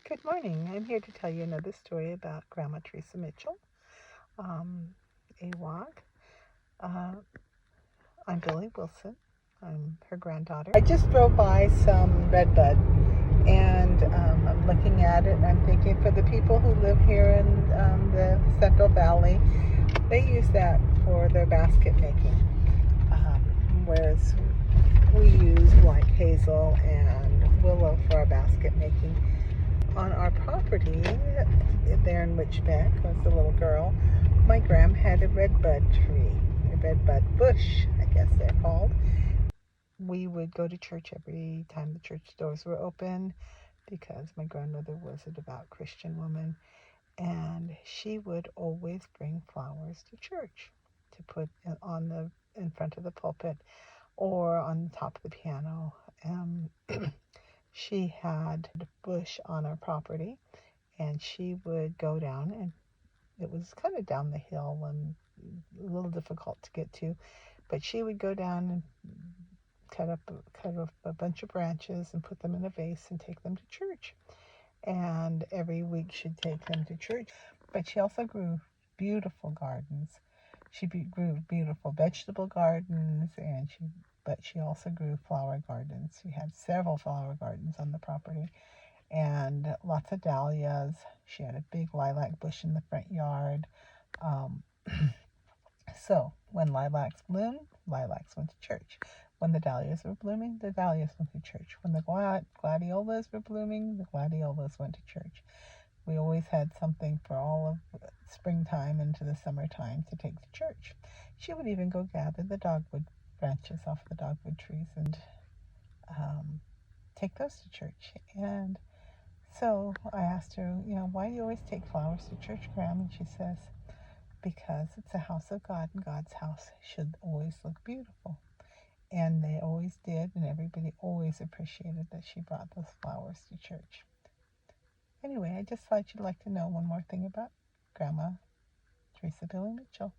Good morning. I'm here to tell you another story about Grandma Teresa Mitchell, a walk. I'm Billie Wilson. I'm her granddaughter. I just drove by some redbud, and I'm looking at it, and I'm thinking for the people who live here in the Central Valley, they use that for their basket making, whereas we use like hazel and willow for our basket making. On our property there in Witchbeck, I was a little girl, my gram had a redbud tree, a redbud bush, I guess they're called. We would go to church every time the church doors were open because my grandmother was a devout Christian woman, and she would always bring flowers to church to put in front of the pulpit or on the top of the piano. She had a bush on our property, and she would go down, and it was kind of down the hill and a little difficult to get to, but she would go down and cut up a bunch of branches and put them in a vase and take them to church. And every week she'd take them to church. But she also grew beautiful gardens. She grew beautiful vegetable gardens, but she also grew flower gardens. She had several flower gardens on the property and lots of dahlias. She had a big lilac bush in the front yard. Um, so when lilacs bloomed, lilacs went to church. When the dahlias were blooming, the dahlias went to church. When the gladiolas were blooming, the gladiolas went to church. We always had something for all of springtime into the summertime to take to church. She would even go gather the dogwood branches off the dogwood trees and take those to church. And so I asked her, why do you always take flowers to church, Graham? And she says, because it's a house of God, and God's house should always look beautiful. And they always did, and everybody always appreciated that she brought those flowers to church. Anyway, I just thought you'd like to know one more thing about Grandma Teresa Billie Mitchell.